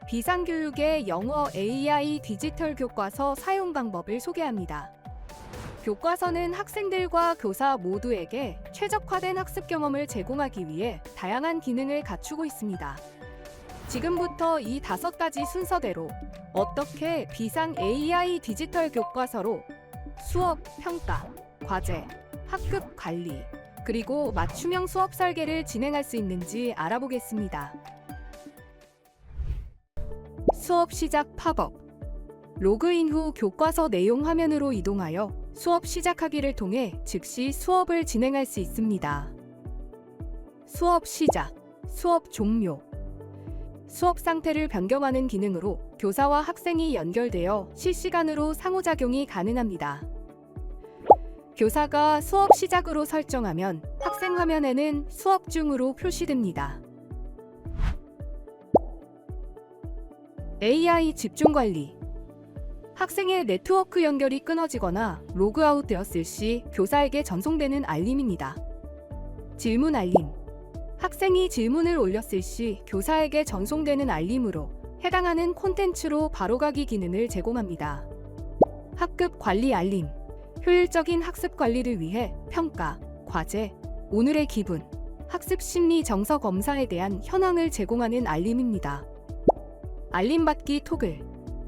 비상교육의 영어 AI 디지털 교과서 사용 방법을 소개합니다. 교과서는 학생들과 교사 모두에게 최적화된 학습 경험을 제공하기 위해 다양한 기능을 갖추고 있습니다. 지금부터 이 5가지 순서대로 어떻게 비상 AI 디지털 교과서로 수업, 평가, 과제, 학급 관리, 그리고 맞춤형 수업 설계를 진행할 수 있는지 알아보겠습니다. 수업 시작 팝업. 로그인 후 교과서 내용 화면으로 이동하여 수업 시작하기를 통해 즉시 수업을 진행할 수 있습니다. 수업 시작, 수업 종료. 수업 상태를 변경하는 기능으로 교사와 학생이 연결되어 실시간으로 상호작용이 가능합니다. 교사가 수업 시작으로 설정하면 학생 화면에는 수업 중으로 표시됩니다. AI 집중 관리. 학생의 네트워크 연결이 끊어지거나 로그아웃 되었을 시 교사에게 전송되는 알림입니다. 질문 알림. 학생이 질문을 올렸을 시 교사에게 전송되는 알림으로 해당하는 콘텐츠로 바로가기 기능을 제공합니다. 학급 관리 알림. 효율적인 학습 관리를 위해 평가, 과제, 오늘의 기분, 학습 심리 정서 검사에 대한 현황을 제공하는 알림입니다. 알림 받기 토글.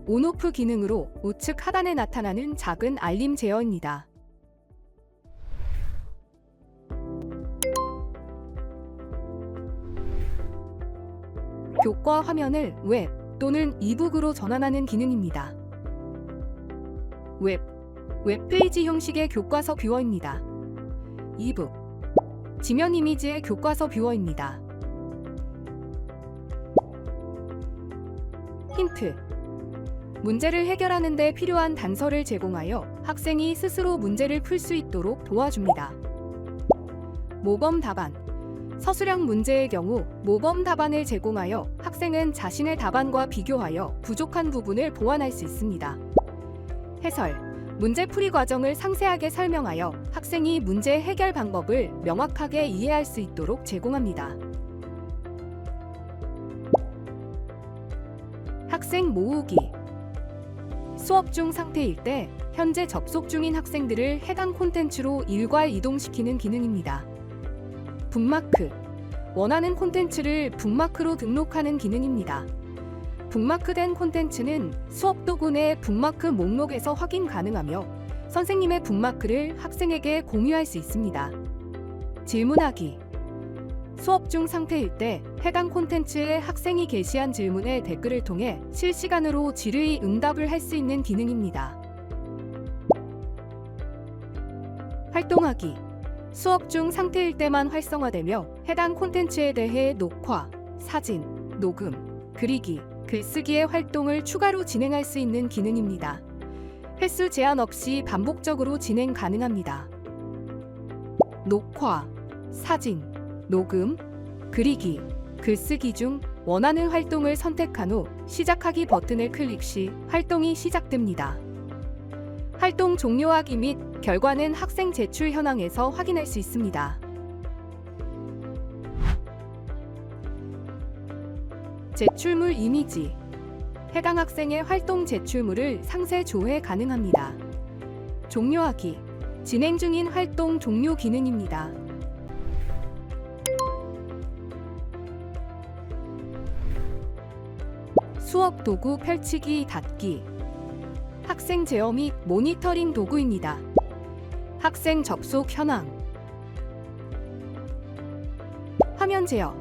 온오프 기능으로 우측 하단에 나타나는 작은 알림 제어입니다. 교과 화면을 웹 또는 이북으로 전환하는 기능입니다. 웹페이지 형식의 교과서 뷰어입니다. 이북, 지면 이미지의 교과서 뷰어입니다. 힌트. 문제를 해결하는 데 필요한 단서를 제공하여 학생이 스스로 문제를 풀 수 있도록 도와줍니다. 모범 답안. 서술형 문제의 경우 모범 답안을 제공하여 학생은 자신의 답안과 비교하여 부족한 부분을 보완할 수 있습니다. 해설. 문제풀이 과정을 상세하게 설명하여 학생이 문제 해결 방법을 명확하게 이해할 수 있도록 제공합니다. 학생 모으기. 수업 중 상태일 때 현재 접속 중인 학생들을 해당 콘텐츠로 일괄 이동시키는 기능입니다. 북마크. 원하는 콘텐츠를 북마크로 등록하는 기능입니다. 북마크된 콘텐츠는 수업 도구 내 북마크 목록에서 확인 가능하며 선생님의 북마크를 학생에게 공유할 수 있습니다. 질문하기. 수업 중 상태일 때 해당 콘텐츠에 학생이 게시한 질문에 댓글을 통해 실시간으로 질의 응답을 할 수 있는 기능입니다. 활동하기. 수업 중 상태일 때만 활성화되며 해당 콘텐츠에 대해 녹화, 사진, 녹음, 그리기, 글쓰기의 활동을 추가로 진행할 수 있는 기능입니다. 횟수 제한 없이 반복적으로 진행 가능합니다. 녹화, 사진, 녹음, 그리기, 글쓰기 중 원하는 활동을 선택한 후 시작하기 버튼을 클릭 시 활동이 시작됩니다. 활동 종료하기 및 결과는 학생 제출 현황에서 확인할 수 있습니다. 제출물 이미지. 해당 학생의 활동 제출물을 상세 조회 가능합니다. 종료하기. 진행 중인 활동 종료 기능입니다. 수업 도구 펼치기 닫기. 학생 제어 및 모니터링 도구입니다. 학생 접속 현황. 화면 제어.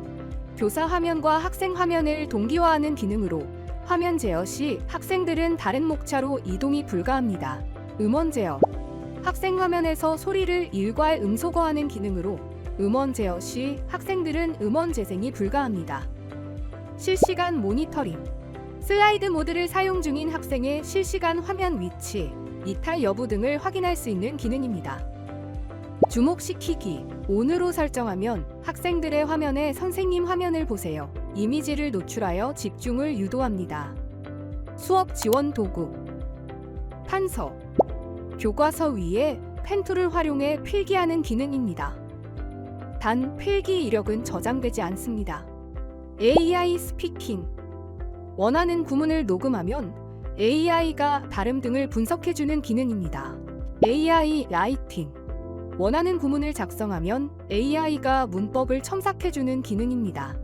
교사 화면과 학생 화면을 동기화하는 기능으로 화면 제어 시 학생들은 다른 목차로 이동이 불가합니다. 음원 제어. 학생 화면에서 소리를 일괄 음소거하는 기능으로 음원 제어 시 학생들은 음원 재생이 불가합니다. 실시간 모니터링. 슬라이드 모드를 사용 중인 학생의 실시간 화면 위치, 이탈 여부 등을 확인할 수 있는 기능입니다. 주목시키기. ON으로 설정하면 학생들의 화면에 선생님 화면을 보세요. 이미지를 노출하여 집중을 유도합니다. 수업 지원 도구. 판서. 교과서 위에 펜툴을 활용해 필기하는 기능입니다. 단 필기 이력은 저장되지 않습니다. AI 스피킹. 원하는 구문을 녹음하면 AI가 발음 등을 분석해주는 기능입니다. AI 라이팅. 원하는 구문을 작성하면 AI가 문법을 첨삭해주는 기능입니다.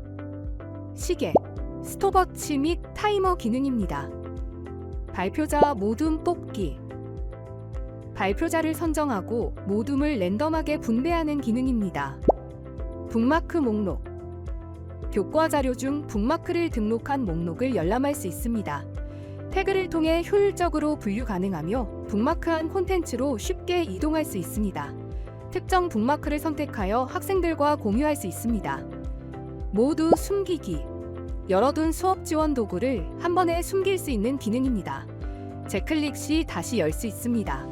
시계, 스톱워치 및 타이머 기능입니다. 발표자 모둠 뽑기. 발표자를 선정하고 모둠을 랜덤하게 분배하는 기능입니다. 북마크 목록. 교과 자료 중 북마크를 등록한 목록을 열람할 수 있습니다. 태그를 통해 효율적으로 분류 가능하며 북마크한 콘텐츠로 쉽게 이동할 수 있습니다. 특정 북마크를 선택하여 학생들과 공유할 수 있습니다. 모두 숨기기. 열어둔 수업 지원 도구를 한 번에 숨길 수 있는 기능입니다. 재클릭 시 다시 열 수 있습니다.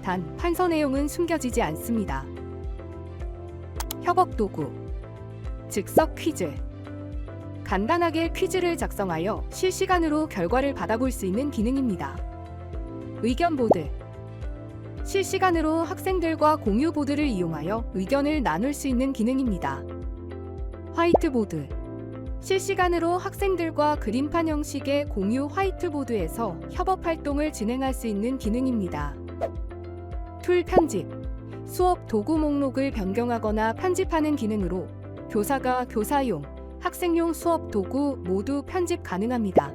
단, 판서 내용은 숨겨지지 않습니다. 협업 도구. 즉석 퀴즈. 간단하게 퀴즈를 작성하여 실시간으로 결과를 받아볼 수 있는 기능입니다. 의견 보드. 실시간으로 학생들과 공유 보드를 이용하여 의견을 나눌 수 있는 기능입니다. 화이트보드. 실시간으로 학생들과 그림판 형식의 공유 화이트보드에서 협업 활동을 진행할 수 있는 기능입니다. 툴 편집. 수업 도구 목록을 변경하거나 편집하는 기능으로 교사가 교사용, 학생용 수업 도구 모두 편집 가능합니다.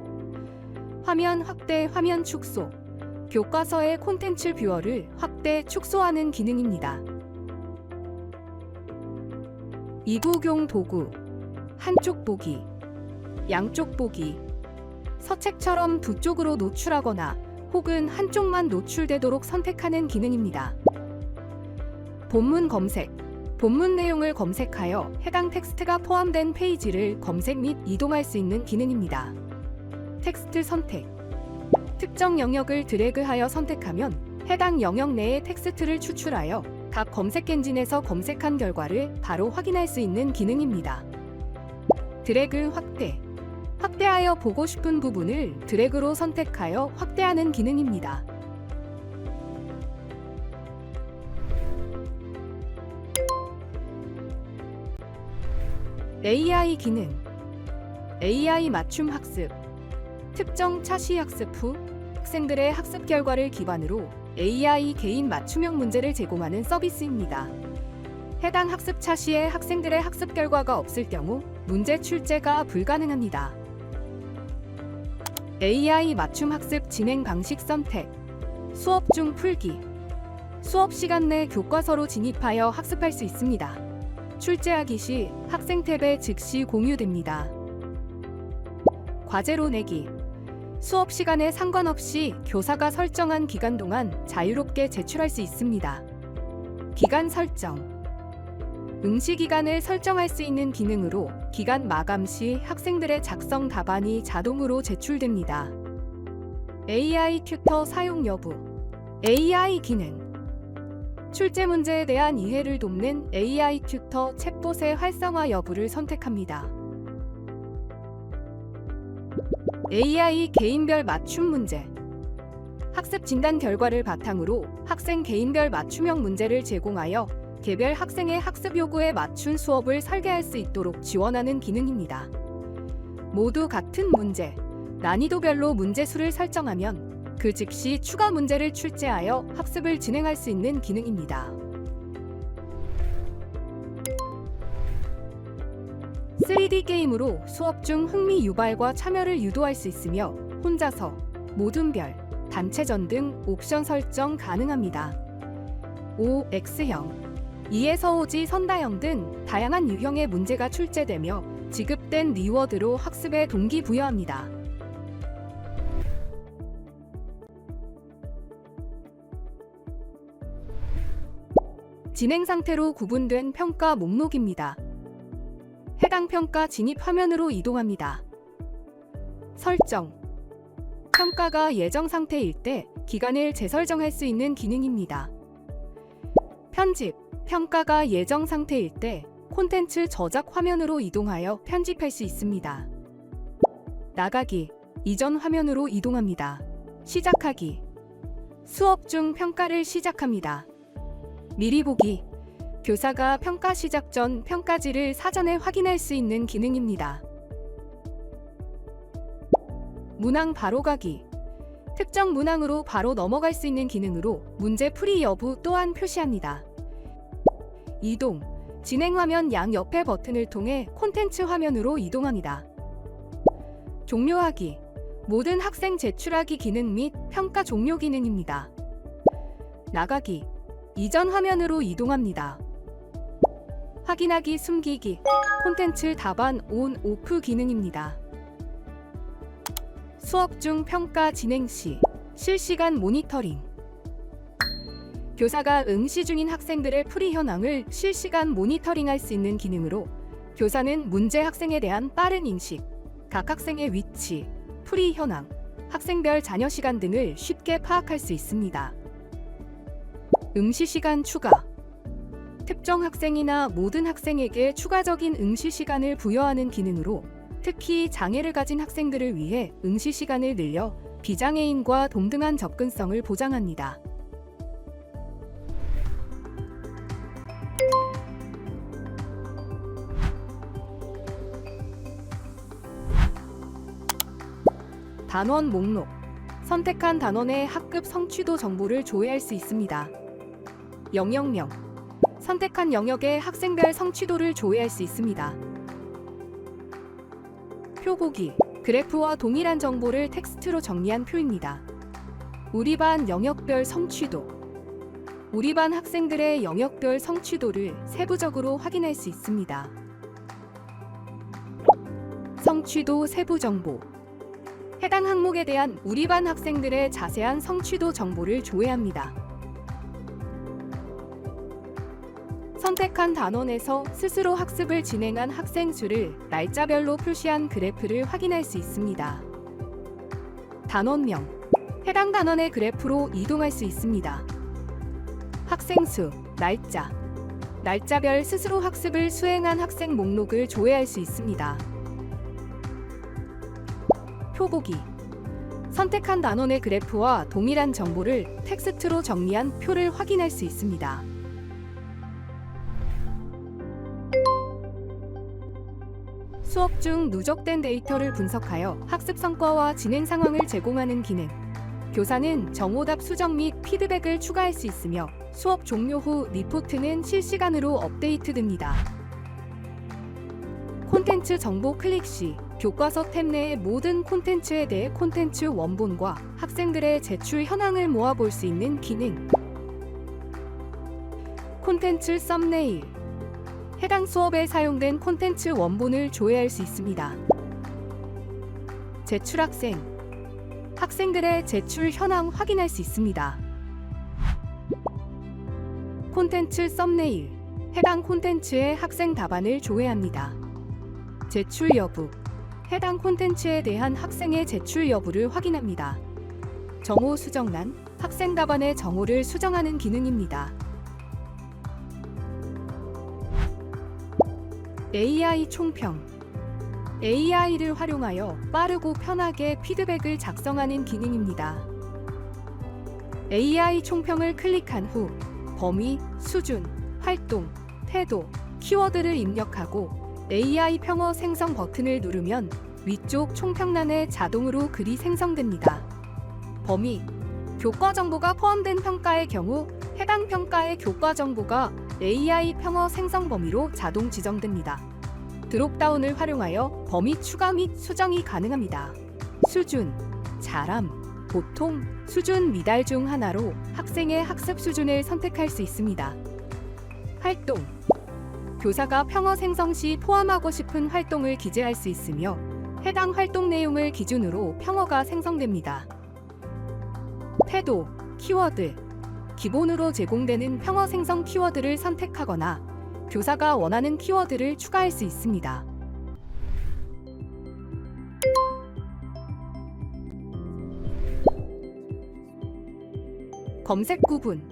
화면 확대, 화면 축소. 교과서의 콘텐츠 뷰어를 확대, 축소하는 기능입니다. 이구경 도구. 한쪽 보기, 양쪽 보기. 서책처럼 두 쪽으로 노출하거나 혹은 한쪽만 노출되도록 선택하는 기능입니다. 본문 검색. 본문 내용을 검색하여 해당 텍스트가 포함된 페이지를 검색 및 이동할 수 있는 기능입니다. 텍스트 선택. 특정 영역을 드래그하여 선택하면 해당 영역 내의 텍스트를 추출하여 각 검색 엔진에서 검색한 결과를 바로 확인할 수 있는 기능입니다. 드래그 확대. 확대하여 보고 싶은 부분을 드래그로 선택하여 확대하는 기능입니다. AI 기능. AI 맞춤 학습. 특정 차시 학습 후 학생들의 학습 결과를 기반으로 AI 개인 맞춤형 문제를 제공하는 서비스입니다. 해당 학습 차시에 학생들의 학습 결과가 없을 경우 문제 출제가 불가능합니다. AI 맞춤 학습 진행 방식 선택. 수업 중 풀기. 수업 시간 내 교과서로 진입하여 학습할 수 있습니다. 출제하기 시 학생 탭에 즉시 공유됩니다. 과제로 내기. 수업 시간에 상관없이 교사가 설정한 기간 동안 자유롭게 제출할 수 있습니다. 기간 설정. 응시 기간을 설정할 수 있는 기능으로 기간 마감 시 학생들의 작성 답안이 자동으로 제출됩니다. AI 튜터 사용 여부. AI 기능. 출제 문제에 대한 이해를 돕는 AI 튜터 챗봇의 활성화 여부를 선택합니다. AI 개인별 맞춤 문제. 학습 진단 결과를 바탕으로 학생 개인별 맞춤형 문제를 제공하여 개별 학생의 학습 요구에 맞춘 수업을 설계할 수 있도록 지원하는 기능입니다. 모두 같은 문제, 난이도별로 문제 수를 설정하면 그 즉시 추가 문제를 출제하여 학습을 진행할 수 있는 기능입니다. 3D 게임으로 수업 중 흥미 유발과 참여를 유도할 수 있으며 혼자서, 모둠별, 단체전 등 옵션 설정 가능합니다. X형, 2에서 5지 선다형 등 다양한 유형의 문제가 출제되며 지급된 리워드로 학습에 동기부여합니다. 진행 상태로 구분된 평가 목록입니다. 해당 평가 진입 화면으로 이동합니다. 설정. 평가가 예정 상태일 때 기간을 재설정할 수 있는 기능입니다. 편집. 평가가 예정 상태일 때 콘텐츠 저작 화면으로 이동하여 편집할 수 있습니다. 나가기. 이전 화면으로 이동합니다. 시작하기. 수업 중 평가를 시작합니다. 미리 보기. 교사가 평가 시작 전 평가지를 사전에 확인할 수 있는 기능입니다. 문항 바로가기. 특정 문항으로 바로 넘어갈 수 있는 기능으로 문제 풀이 여부 또한 표시합니다. 이동. 진행 화면 양옆의 버튼을 통해 콘텐츠 화면으로 이동합니다. 종료하기. 모든 학생 제출하기 기능 및 평가 종료 기능입니다. 나가기. 이전 화면으로 이동합니다. 확인하기 숨기기. 콘텐츠 답안 온, 오프 기능입니다. 수업 중 평가 진행 시 실시간 모니터링. 교사가 응시 중인 학생들의 풀이 현황을 실시간 모니터링할 수 있는 기능으로 교사는 문제 학생에 대한 빠른 인식, 각 학생의 위치, 풀이 현황, 학생별 자녀 시간 등을 쉽게 파악할 수 있습니다. 응시 시간 추가. 특정 학생이나 모든 학생에게 추가적인 응시 시간을 부여하는 기능으로 특히 장애를 가진 학생들을 위해 응시 시간을 늘려 비장애인과 동등한 접근성을 보장합니다. 단원 목록. 선택한 단원의 학급 성취도 정보를 조회할 수 있습니다. 영역명. 선택한 영역의 학생별 성취도를 조회할 수 있습니다. 표 보기. 그래프와 동일한 정보를 텍스트로 정리한 표입니다. 우리 반 영역별 성취도. 우리 반 학생들의 영역별 성취도를 세부적으로 확인할 수 있습니다. 성취도 세부 정보. 해당 항목에 대한 우리 반 학생들의 자세한 성취도 정보를 조회합니다. 선택한 단원에서 스스로 학습을 진행한 학생 수를 날짜별로 표시한 그래프를 확인할 수 있습니다. 단원명. 해당 단원의 그래프로 이동할 수 있습니다. 학생 수, 날짜. 날짜별 스스로 학습을 수행한 학생 목록을 조회할 수 있습니다. 표 보기. 선택한 단원의 그래프와 동일한 정보를 텍스트로 정리한 표를 확인할 수 있습니다. 수업 중 누적된 데이터를 분석하여 학습 성과와 진행 상황을 제공하는 기능. 교사는 정오답 수정 및 피드백을 추가할 수 있으며 수업 종료 후 리포트는 실시간으로 업데이트됩니다. 콘텐츠 정보 클릭 시 교과서 탭 내의 모든 콘텐츠에 대해 콘텐츠 원본과 학생들의 제출 현황을 모아볼 수 있는 기능. 콘텐츠 썸네일. 해당 수업에 사용된 콘텐츠 원본을 조회할 수 있습니다. 제출 학생. 학생들의 제출 현황 확인할 수 있습니다. 콘텐츠 썸네일. 해당 콘텐츠의 학생 답안을 조회합니다. 제출 여부. 해당 콘텐츠에 대한 학생의 제출 여부를 확인합니다. 정오 수정란. 학생 답안의 정오를 수정하는 기능입니다. AI 총평. AI를 활용하여 빠르고 편하게 피드백을 작성하는 기능입니다. AI 총평을 클릭한 후 범위, 수준, 활동, 태도, 키워드를 입력하고 AI 평어 생성 버튼을 누르면 위쪽 총평란에 자동으로 글이 생성됩니다. 범위. 교과 정보가 포함된 평가의 경우 해당 평가의 교과 정보가 AI 평어 생성 범위로 자동 지정됩니다. 드롭다운을 활용하여 범위 추가 및 수정이 가능합니다. 수준, 잘함, 보통, 수준 미달 중 하나로 학생의 학습 수준을 선택할 수 있습니다. 활동. 교사가 평어 생성 시 포함하고 싶은 활동을 기재할 수 있으며 해당 활동 내용을 기준으로 평어가 생성됩니다. 태도, 키워드. 기본으로 제공되는 평어 생성 키워드를 선택하거나 교사가 원하는 키워드를 추가할 수 있습니다. 검색 구분.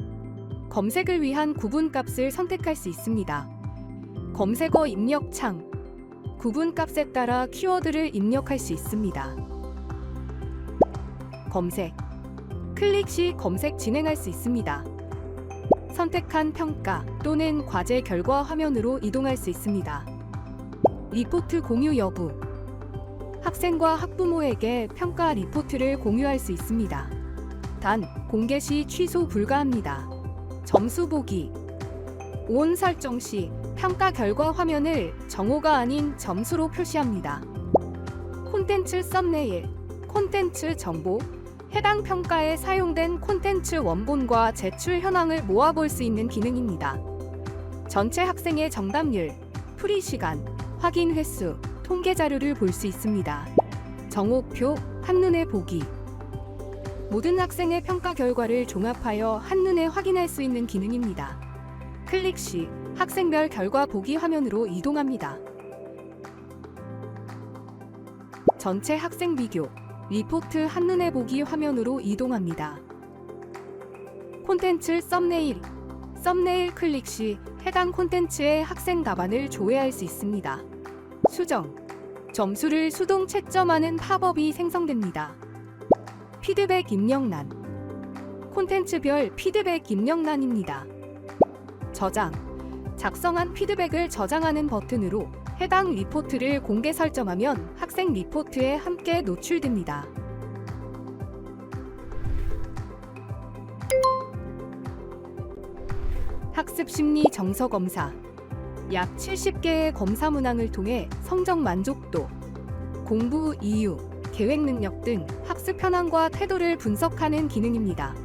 검색을 위한 구분 값을 선택할 수 있습니다. 검색어 입력 창. 구분 값에 따라 키워드를 입력할 수 있습니다. 검색. 클릭 시 검색 진행할 수 있습니다. 선택한 평가 또는 과제 결과 화면으로 이동할 수 있습니다. 리포트 공유 여부. 학생과 학부모에게 평가 리포트를 공유할 수 있습니다. 단, 공개 시 취소 불가합니다. 점수 보기. 온 설정 시 평가 결과 화면을 정오가 아닌 점수로 표시합니다. 콘텐츠 썸네일, 콘텐츠 정보, 해당 평가에 사용된 콘텐츠 원본과 제출 현황을 모아볼 수 있는 기능입니다. 전체 학생의 정답률, 풀이 시간, 확인 횟수, 통계 자료를 볼 수 있습니다. 정오표, 한눈에 보기. 모든 학생의 평가 결과를 종합하여 한눈에 확인할 수 있는 기능입니다. 클릭 시 학생별 결과 보기 화면으로 이동합니다. 전체 학생 비교, 리포트 한눈에 보기 화면으로 이동합니다. 콘텐츠 썸네일, 썸네일 클릭 시 해당 콘텐츠의 학생 답안을 조회할 수 있습니다. 수정, 점수를 수동 채점하는 팝업이 생성됩니다. 피드백 입력란, 콘텐츠별 피드백 입력란입니다. 저장, 작성한 피드백을 저장하는 버튼으로 해당 리포트를 공개 설정하면 학생 리포트에 함께 노출됩니다. 학습 심리 정서 검사. 약 70개의 검사 문항을 통해 성적 만족도, 공부 이유, 계획 능력 등 학습 현황과 태도를 분석하는 기능입니다.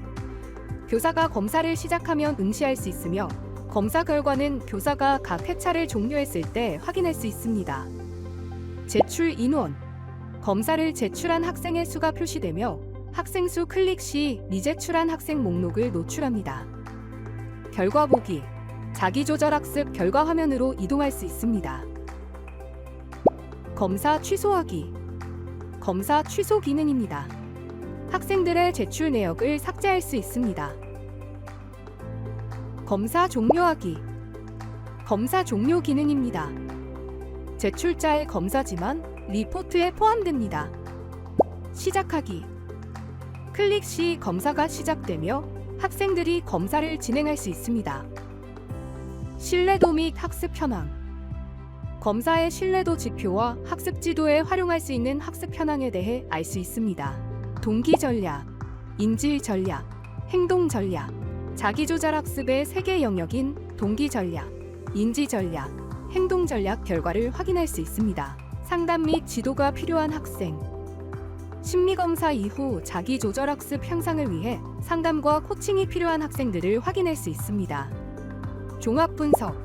교사가 검사를 시작하면 응시할 수 있으며 검사 결과는 교사가 각 회차를 종료했을 때 확인할 수 있습니다. 제출 인원, 검사를 제출한 학생의 수가 표시되며 학생 수 클릭 시 미제출한 학생 목록을 노출합니다. 결과 보기, 자기조절학습 결과 화면으로 이동할 수 있습니다. 검사 취소하기, 검사 취소 기능입니다. 학생들의 제출 내역을 삭제할 수 있습니다. 검사 종료하기, 검사 종료 기능입니다. 제출자의 검사지만 리포트에 포함됩니다. 시작하기, 클릭 시 검사가 시작되며 학생들이 검사를 진행할 수 있습니다. 신뢰도 및 학습 현황, 검사의 신뢰도 지표와 학습 지도에 활용할 수 있는 학습 현황에 대해 알 수 있습니다. 동기 전략, 인지 전략, 행동 전략, 자기조절 학습의 3개 영역인 동기 전략, 인지 전략, 행동 전략 결과를 확인할 수 있습니다. 상담 및 지도가 필요한 학생, 심리검사 이후 자기조절 학습 향상을 위해 상담과 코칭이 필요한 학생들을 확인할 수 있습니다. 종합 분석,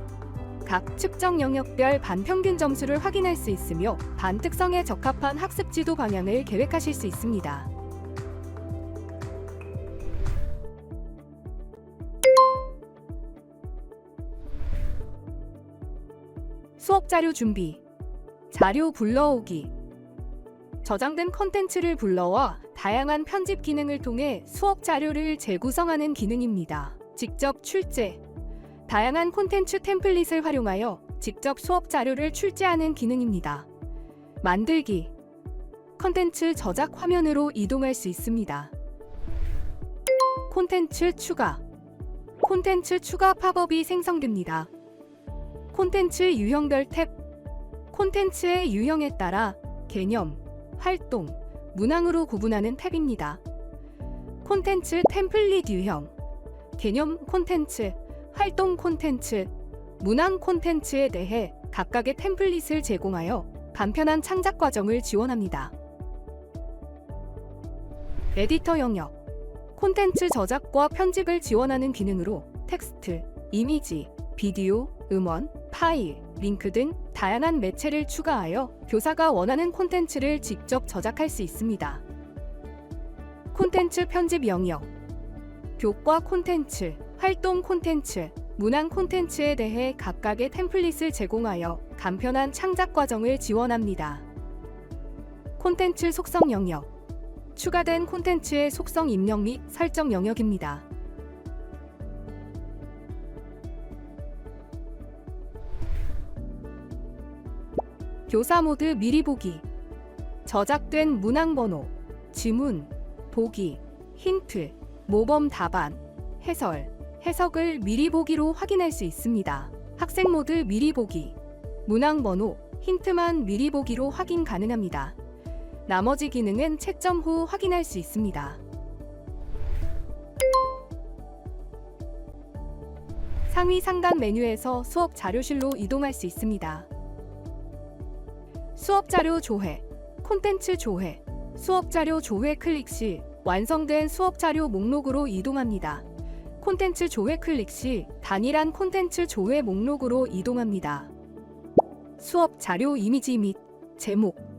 각 측정 영역별 반평균 점수를 확인할 수 있으며 반 특성에 적합한 학습 지도 방향을 계획하실 수 있습니다. 수업 자료 준비, 자료 불러오기. 저장된 컨텐츠를 불러와 다양한 편집 기능을 통해 수업 자료를 재구성하는 기능입니다. 직접 출제, 다양한 콘텐츠 템플릿을 활용하여 직접 수업 자료를 출제하는 기능입니다. 만들기, 콘텐츠 저작 화면으로 이동할 수 있습니다. 콘텐츠 추가, 콘텐츠 추가 팝업이 생성됩니다. 콘텐츠 유형별 탭, 콘텐츠의 유형에 따라 개념, 활동, 문항으로 구분하는 탭입니다. 콘텐츠 템플릿 유형, 개념 콘텐츠, 활동 콘텐츠, 문항 콘텐츠에 대해 각각의 템플릿을 제공하여 간편한 창작 과정을 지원합니다. 에디터 영역, 콘텐츠 저작과 편집을 지원하는 기능으로 텍스트, 이미지, 비디오, 음원, 파일, 링크 등 다양한 매체를 추가하여 교사가 원하는 콘텐츠를 직접 저작할 수 있습니다. 콘텐츠 편집 영역, 교과 콘텐츠, 활동 콘텐츠, 문항 콘텐츠에 대해 각각의 템플릿을 제공하여 간편한 창작 과정을 지원합니다. 콘텐츠 속성 영역, 추가된 콘텐츠의 속성 입력 및 설정 영역입니다. 교사 모드 미리 보기, 저작된 문항 번호, 지문, 보기, 힌트, 모범 답안, 해설, 해석을 미리 보기로 확인할 수 있습니다. 학생 모드 미리 보기, 문항 번호, 힌트만 미리 보기로 확인 가능합니다. 나머지 기능은 채점 후 확인할 수 있습니다. 상위 상단 메뉴에서 수업 자료실로 이동할 수 있습니다. 수업 자료 조회, 콘텐츠 조회, 수업 자료 조회 클릭 시 완성된 수업 자료 목록으로 이동합니다. 콘텐츠 조회 클릭 시 단일한 콘텐츠 조회 목록으로 이동합니다. 수업 자료 이미지 및 제목,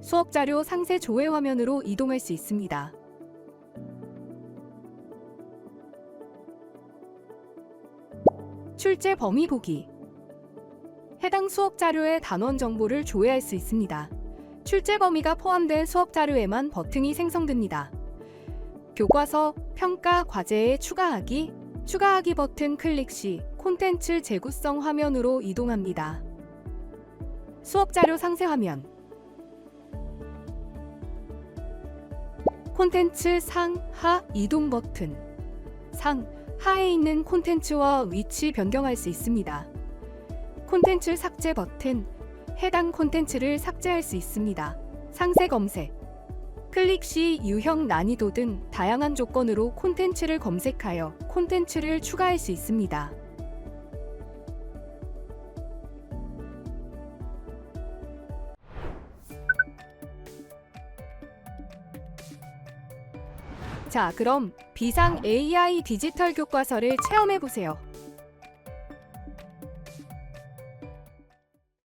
수업 자료 상세 조회 화면으로 이동할 수 있습니다. 출제 범위 보기. 해당 수업 자료의 단원 정보를 조회할 수 있습니다. 출제 범위가 포함된 수업 자료에만 버튼이 생성됩니다. 교과서, 평가, 과제에 추가하기, 추가하기 버튼 클릭 시 콘텐츠 재구성 화면으로 이동합니다. 수업 자료 상세 화면. 콘텐츠 상, 하 이동 버튼. 상, 하에 있는 콘텐츠와 위치 변경할 수 있습니다. 콘텐츠 삭제 버튼. 해당 콘텐츠를 삭제할 수 있습니다. 상세 검색. 클릭 시 유형 난이도 등 다양한 조건으로 콘텐츠를 검색하여 콘텐츠를 추가할 수 있습니다. 자, 그럼 비상 AI 디지털 교과서를 체험해 보세요.